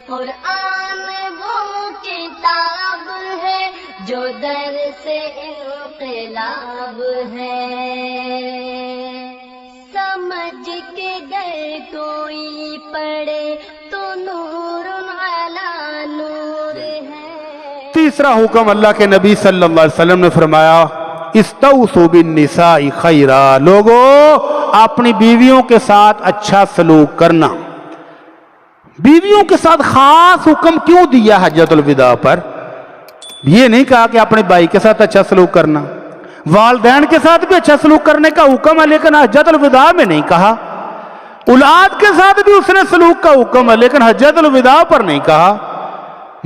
قرآن وہ کتاب ہے جو در سے انقلاب ہے، سمجھ کے گر کوئی پڑھے تو نور علی نور ہے۔ تیسرا حکم اللہ کے نبی صلی اللہ علیہ وسلم نے فرمایا استوصوا بالنساء خیرا، لوگو اپنی بیویوں کے ساتھ اچھا سلوک کرنا۔ بیویوں کے ساتھ خاص حکم کیوں دیا حجۃ الوداع پر؟ یہ نہیں کہا کہ اپنے بھائی کے ساتھ اچھا سلوک کرنا، والدین کے ساتھ بھی اچھا سلوک کرنے کا حکم ہے، لیکن حجۃ الوداع میں نہیں کہا۔ اولاد کے ساتھ بھی اس نے سلوک کا حکم ہے، لیکن حجۃ الوداع پر نہیں کہا۔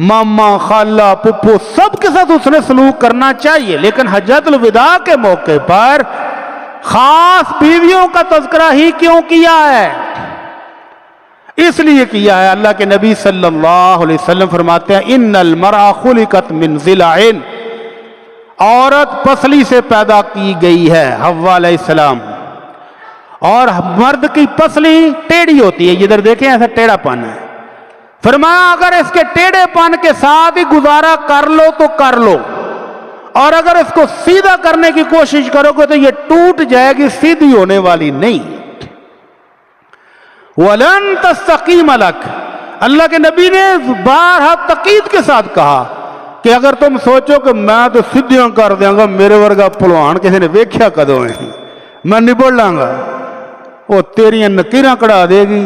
ماما، خالہ، پپو سب کے ساتھ اس نے سلوک کرنا چاہیے، لیکن حجۃ الوداع کے موقع پر خاص بیویوں کا تذکرہ ہی کیوں کیا ہے؟ اس لیے کیا ہے، اللہ کے نبی صلی اللہ علیہ وسلم فرماتے ہیں ان المرأة خلقت من ضلع، عورت پسلی سے پیدا کی گئی ہے، حوا علیہ السلام، اور مرد کی پسلی ٹیڑھی ہوتی ہے، ادھر دیکھیں ایسا ٹیڑھا پن ہے۔ فرمایا اگر اس کے ٹیڑھے پن کے ساتھ ہی گزارا کر لو تو کر لو، اور اگر اس کو سیدھا کرنے کی کوشش کرو گے تو یہ ٹوٹ جائے گی، سیدھی ہونے والی نہیں۔ وَلَن تَسْتَقِيمَ لَكَ، اللہ کے نبی نے بارہا تقید کے ساتھ کہا کہ اگر تم سوچو کہ میں تو سیدھیاں کر دیں گا، میرے ورگا پلوان کسی نے ویکھیا کدوں ہے، میں نبڑ لاں گا، وہ تیری نکیراں کڑا دے گی،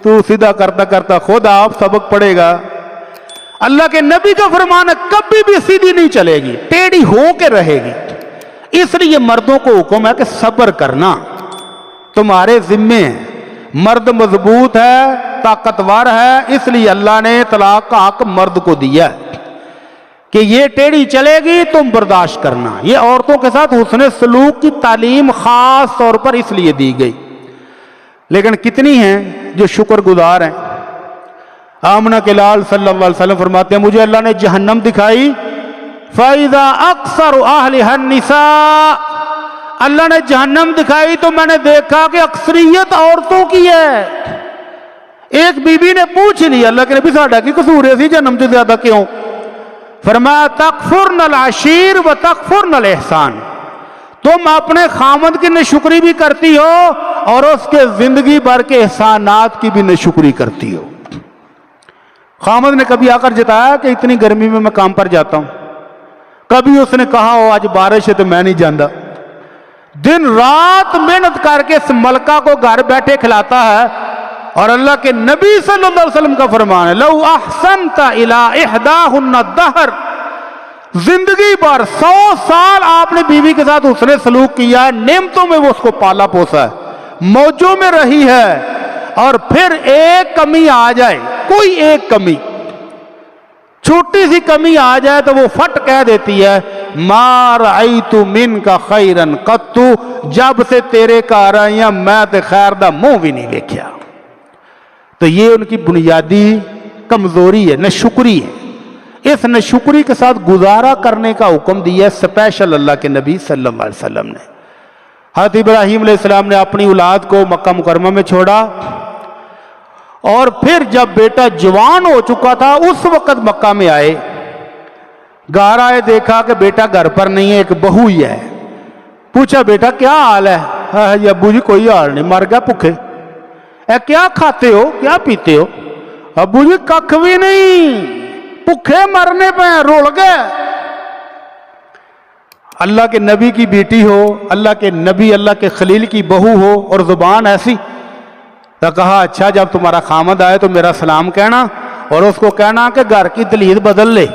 تو سیدھا کرتا کرتا خود آپ سبق پڑے گا۔ اللہ کے نبی کا فرمان ہے کبھی بھی سیدھی نہیں چلے گی، ٹیڑھی ہو کے رہے گی۔ اس لیے مردوں کو حکم ہے کہ صبر کرنا تمہارے ذمے ہے، مرد مضبوط ہے، طاقتور ہے، اس لیے اللہ نے طلاق کا حق مرد کو دیا ہے کہ یہ ٹیڑھی چلے گی تم برداشت کرنا۔ یہ عورتوں کے ساتھ حسن سلوک کی تعلیم خاص طور پر اس لیے دی گئی، لیکن کتنی ہیں جو شکر گزار ہیں؟ آمنہ کے لال صلی اللہ علیہ وسلم فرماتے ہیں مجھے اللہ نے جہنم دکھائی، فَإِذَا أَكْثَرُ أَهْلِهَا النِّسَاء، اللہ نے جہنم دکھائی تو میں نے دیکھا کہ اکثریت عورتوں کی ہے۔ ایک بی بی نے پوچھ لی اللہ کے نبی ساڈا کی قصور ہے سی جہنم سے زیادہ کیوں؟ فرمایا تکفرن العشیر و تکفرن الاحسان، تم اپنے خامد کی ناشکری بھی کرتی ہو اور اس کے زندگی بھر کے احسانات کی بھی ناشکری کرتی ہو۔ خامد نے کبھی آ کر جتایا کہ اتنی گرمی میں میں کام پر جاتا ہوں، کبھی اس نے کہا ہو آج بارش ہے تو میں نہیں جاندہ، دن رات محنت کر کے اس ملکہ کو گھر بیٹھے کھلاتا ہے، اور اللہ کے نبی صلی اللہ علیہ وسلم کا فرمان ہے لو احسنت الی احداہن الدہر، زندگی بھر 100 سال آپ نے بیوی کے ساتھ اس نے سلوک کیا ہے، نعمتوں میں وہ اس کو پالا پوسا ہے، موجوں میں رہی ہے، اور پھر ایک کمی آ جائے، کوئی ایک کمی، چھوٹی سی کمی آ جائے تو وہ فٹ کہہ دیتی ہے ما رأیت منک خیرا قط، جب سے تیرے کار آئی ہیں میں تے خیر دا منہ بھی نہیں دیکھیا۔ تو یہ ان کی بنیادی کمزوری ہے، ناشکری ہے۔ اس ناشکری کے ساتھ گزارا کرنے کا حکم دیا ہے سپیشل اللہ کے نبی صلی اللہ علیہ وسلم نے۔ حضرت ابراہیم علیہ السلام نے اپنی اولاد کو مکہ مکرمہ میں چھوڑا، اور پھر جب بیٹا جوان ہو چکا تھا اس وقت مکہ میں آئے، گھر آئے دیکھا کہ بیٹا گھر پر نہیں ہے، ایک بہو ہی ہے۔ پوچھا بیٹا کیا حال ہے؟ ابو جی کوئی حال نہیں، مر گیا بھوکے۔ کیا کھاتے ہو کیا پیتے ہو؟ ابو جی ککھ بھی نہیں، بھوکے مرنے پہ رول گئے۔ اللہ کے نبی کی بیٹی ہو، اللہ کے نبی اللہ کے خلیل کی بہو ہو اور زبان ایسی، تو کہا اچھا جب تمہارا خامد آئے تو میرا سلام کہنا اور اس کو کہنا کہ گھر کی دلید بدل لے۔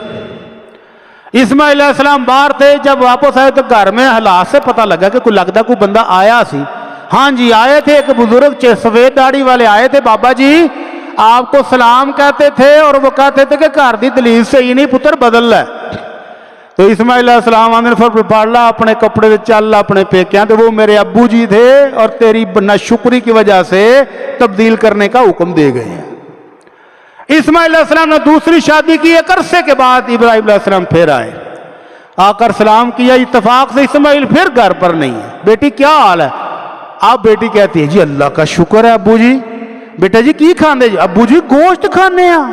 اسماعیل علیہ السلام باہر تھے، جب واپس آئے تو گھر میں حالات سے پتہ لگا کہ کوئی لگتا کوئی بندہ آیا سی۔ ہاں جی آئے تھے، ایک بزرگ سفید داڑھی والے آئے تھے، بابا جی آپ کو سلام کہتے تھے اور وہ کہتے تھے کہ گھر دی دلید سے ہی نہیں پتر بدل ہے۔ تو اسماعیل علیہ السلام نے پڑھ لا اپنے کپڑے سے چل اپنے پیکیاں، تو وہ میرے ابو جی تھے اور تیری ناشکری کی وجہ سے تبدیل کرنے کا حکم دے گئے ہیں۔ اسماعیل علیہ السلام نے دوسری شادی کی، ایک عرصے کے بعد ابراہیم علیہ السلام پھر آئے، آ کر سلام کیا، اتفاق سے اسماعیل پھر گھر پر نہیں ہے۔ بیٹی کیا حال ہے؟ آپ بیٹی کہتی ہے جی اللہ کا شکر ہے ابو جی۔ بیٹا جی کی کھاندے جی؟ ابو جی گوشت کھانے ہیں۔